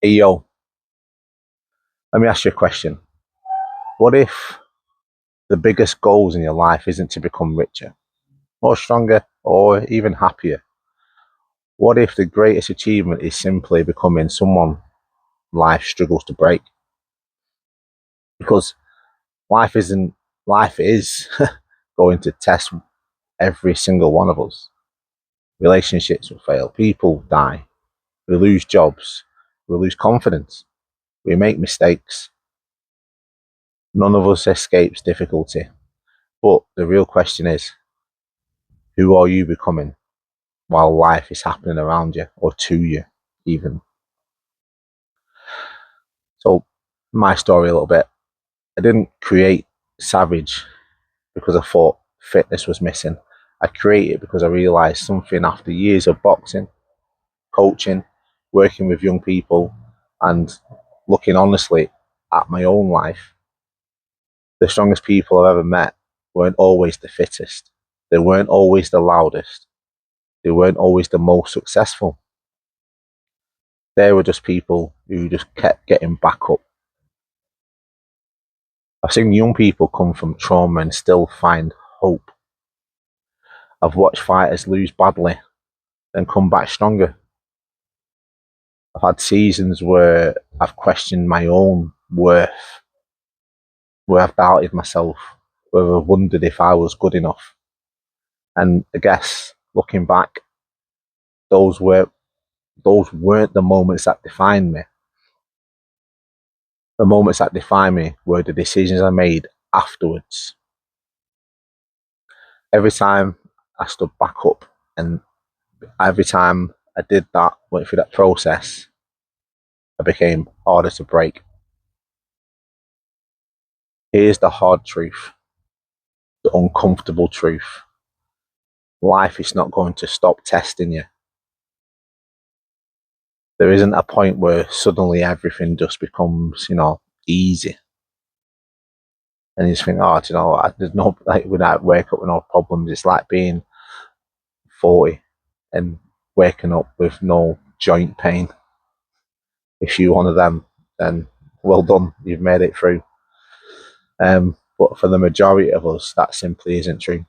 Hey yo, let me ask you a question. What if the biggest goals in your life isn't to become richer, or stronger, or even happier? What if the greatest achievement is simply becoming someone life struggles to break? Because life isn't, life is going to test every single one of us. Relationships will fail, people die, we lose jobs, we lose confidence, we make mistakes. None of us escapes difficulty. But the real question is, who are you becoming while life is happening around you or to you, even? So, my story a little bit. I didn't create Savage because I thought fitness was missing. I created it because I realized something after years of boxing, coaching, working with young people, and looking honestly at my own life. The strongest people I've ever met weren't always the fittest. They weren't always the loudest. They weren't always the most successful. They were just people who just kept getting back up. I've seen young people come from trauma and still find hope. I've watched fighters lose badly and come back stronger. I've had seasons where I've questioned my own worth, where I've doubted myself, where I've wondered if I was good enough. And I guess looking back, those were those weren't the moments that defined me. The moments that defined me were the decisions I made afterwards. Every time I stood back up, and every time I did that, went through that process, I became harder to break. Here's the hard truth, the uncomfortable truth. Life is not going to stop testing you. There isn't a point where suddenly everything just becomes, easy. And you just think, oh, there's no, like, when I wake up with no problems, it's like being 40 and waking up with no joint pain. If you're one of them, then well done, you've made it through. But for the majority of us, that simply isn't true.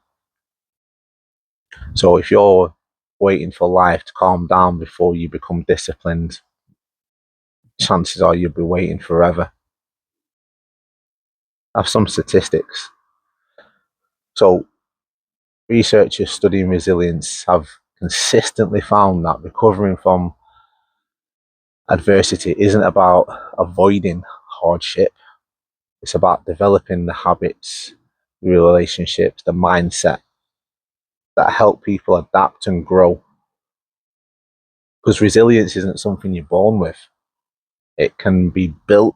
So if you're waiting for life to calm down before you become disciplined, chances are you'll be waiting forever. I have some statistics. So researchers studying resilience have consistently found that recovering from adversity isn't about avoiding hardship. It's about developing the habits, the relationships, the mindset that help people adapt and grow. Because resilience isn't something you're born with, it can be built.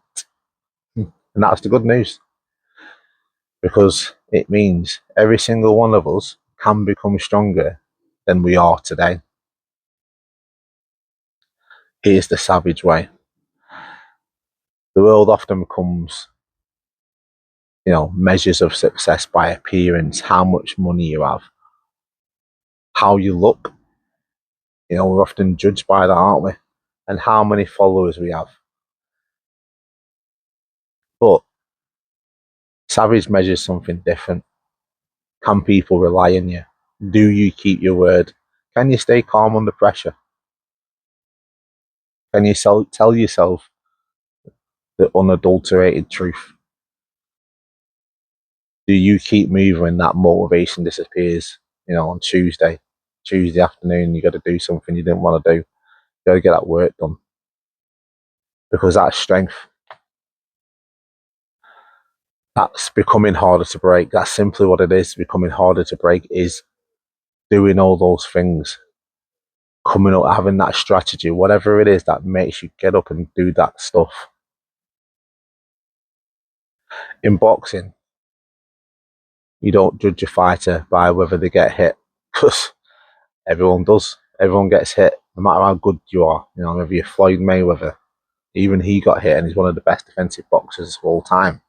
And that's the good news, because it means every single one of us can become stronger than we are today. Here's the savage way. The world often becomes, measures of success by appearance, how much money you have, how you look. We're often judged by that, aren't we? And how many followers we have. But Savage measures something different. Can people rely on you? Do you keep your word? Can you stay calm under pressure? Can you tell yourself the unadulterated truth? Do you keep moving when that motivation disappears? On Tuesday afternoon, you got to do something you didn't want to do. You got to get that work done, because that's strength. That's becoming harder to break. That's simply what it is. Becoming harder to break is doing all those things, coming up, having that strategy, whatever it is that makes you get up and do that stuff. In boxing, you don't judge a fighter by whether they get hit, because everyone does. Everyone gets hit, no matter how good you are. Whether you're Floyd Mayweather, even he got hit, and he's one of the best defensive boxers of all time.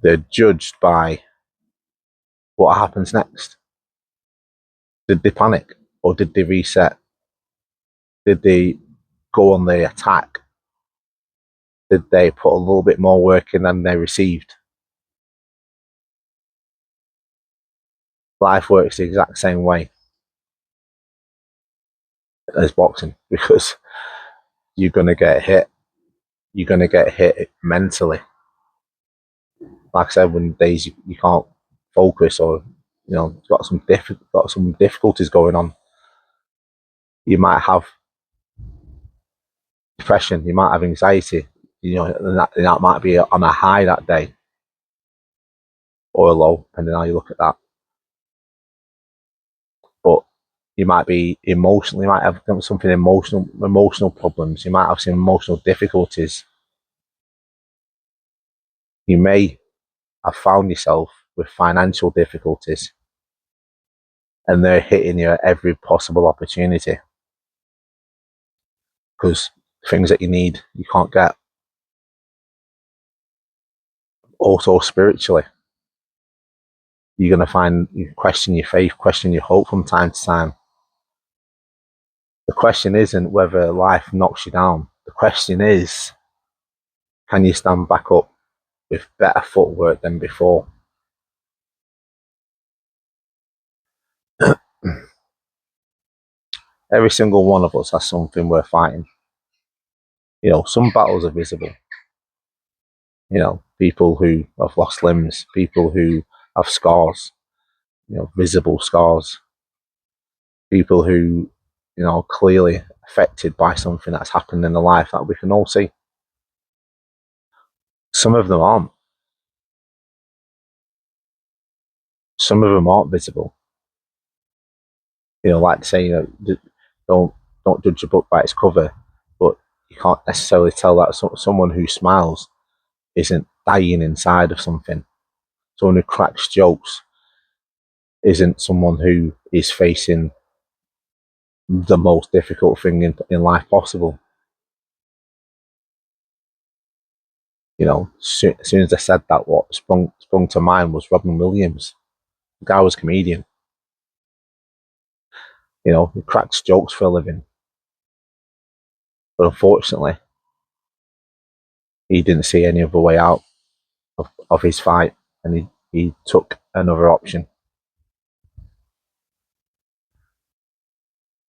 They're judged by what happens next. Did they panic, or did they reset? Did they go on the attack? Did they put a little bit more work in than they received? Life works the exact same way as boxing, because you're going to get hit. You're going to get hit mentally. Like I said, when days you can't focus, or got some difficulties going on, you might have depression, you might have anxiety, and that might be on a high that day, or a low, depending on how you look at that. But you might be emotional, you might have something emotional problems, you might have some emotional difficulties. You may have found yourself with financial difficulties, and they're hitting you at every possible opportunity, because things that you need you can't get. Also spiritually, you're going to find you question your faith, question your hope from time to time. The question isn't whether life knocks you down. The question is, can you stand back up with better footwork than before? Every single one of us has something we're fighting. Some battles are visible. People who have lost limbs, people who have scars, visible scars, people who, are clearly affected by something that's happened in their life that we can all see. Some of them aren't. Some of them aren't visible. Like to say, don't judge a book by its cover, but you can't necessarily tell that someone who smiles isn't dying inside of something. Someone who cracks jokes isn't someone who is facing the most difficult thing in life possible. As soon as I said that, what sprung to mind was Robin Williams. The guy was a comedian. He cracks jokes for a living. But unfortunately, he didn't see any other way out of his fight, and he took another option.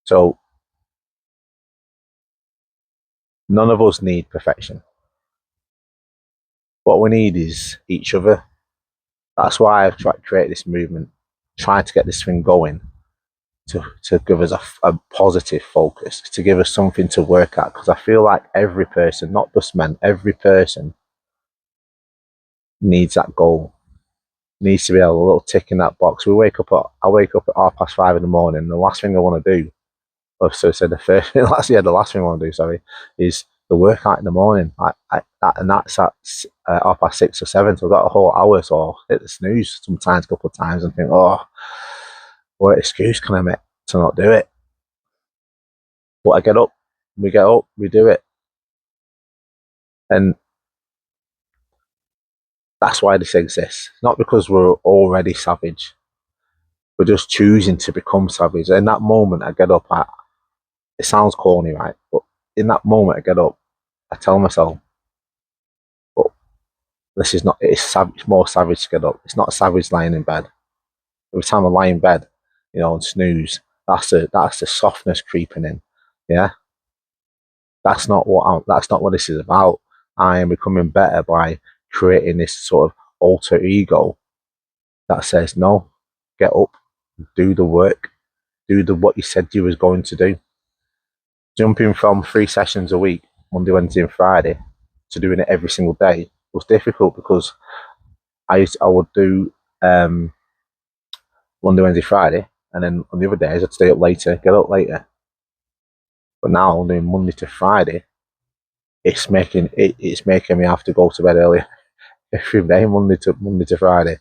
So none of us need perfection. What we need is each other. That's why I've tried to create this movement, trying to get this thing going, to give us a positive focus, to give us something to work at. Because I feel like every person, not just men, every person needs that goal, needs to be able a little tick in that box. I wake up at 5:30 in the morning. And the last thing I want to do, or so I said, the last thing I want to do, sorry, is the workout in the morning. And that's at 6:30 or 7. So I've got a whole hour, so I'll hit the snooze sometimes, a couple of times, and think, oh, what excuse can I make to not do it? But I get up, we do it. And that's why this exists. Not because we're already savage. We're just choosing to become savage. In that moment, I get up. It sounds corny, right? But in that moment, I get up. I tell myself, "But this is not. It's more savage to get up. It's not savage lying in bed. Every time I lie in bed, and snooze, that's the softness creeping in. Yeah, that's not what this is about. I am becoming better by creating this sort of alter ego that says, no, get up, do the work, do what you said you was going to do. Jumping from 3 sessions a week, Monday, Wednesday, and Friday, to doing it every single day was difficult, because I would do Monday, Wednesday, Friday, and then on the other days I'd stay up later, get up later. But now I'm doing Monday to Friday. It's making me have to go to bed earlier every day, Monday to Friday,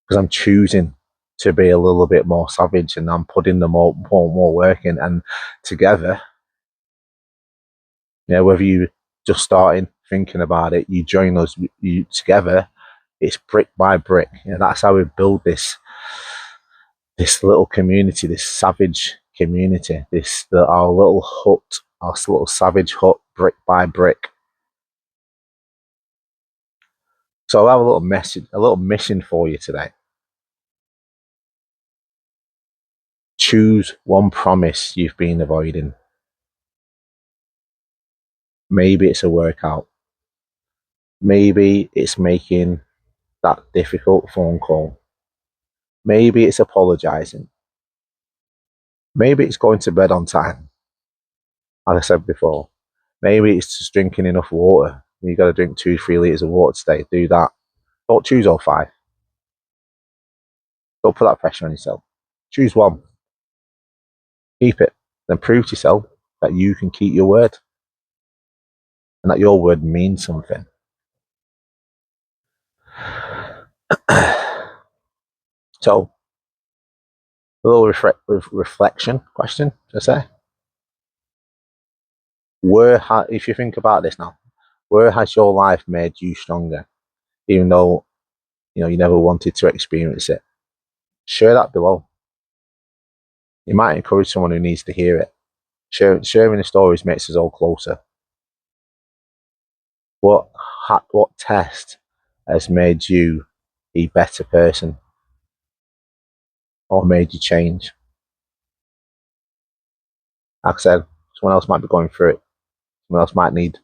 because I'm choosing to be a little bit more savage, and I'm putting the more work in. And together, whether you just starting thinking about it, you join us, you together, it's brick by brick. That's how we build this little community, this savage community, our little hut, our little savage hut, brick by brick. So I have a little message, a little mission for you today. Choose one promise you've been avoiding. Maybe it's a workout. Maybe it's making that difficult phone call. Maybe it's apologizing. Maybe it's going to bed on time. As I said before, maybe it's just drinking enough water. You've got to drink 2-3 litres of water today. Do that. Don't choose all 5. Don't put that pressure on yourself. Choose one. Keep it. Then prove to yourself that you can keep your word and that your word means something. So, a little reflection question, should I say? If you think about this now, where has your life made you stronger, even though you never wanted to experience it? Share that below. You might encourage someone who needs to hear it. Sharing the stories makes us all closer. What test has made you a better person or made you change? Like I said, someone else might be going through it. Someone else might need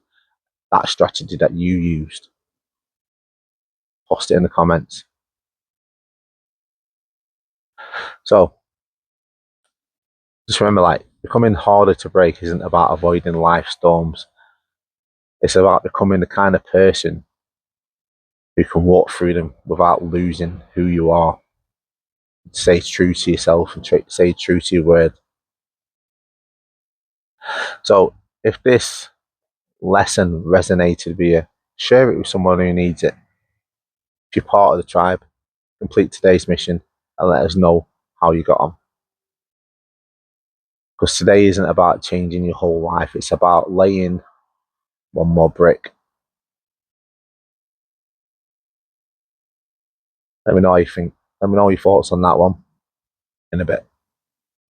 that strategy that you used. Post it in the comments. So just remember, becoming harder to break isn't about avoiding life storms. It's about becoming the kind of person who can walk through them without losing who you are. Stay true to yourself and stay true to your word. So if this lesson resonated with you, share it with someone who needs it. If you're part of the tribe, complete today's mission and let us know how you got on. Because today isn't about changing your whole life, it's about laying one more brick. Let me know how you think. Let me know your thoughts on that one in a bit.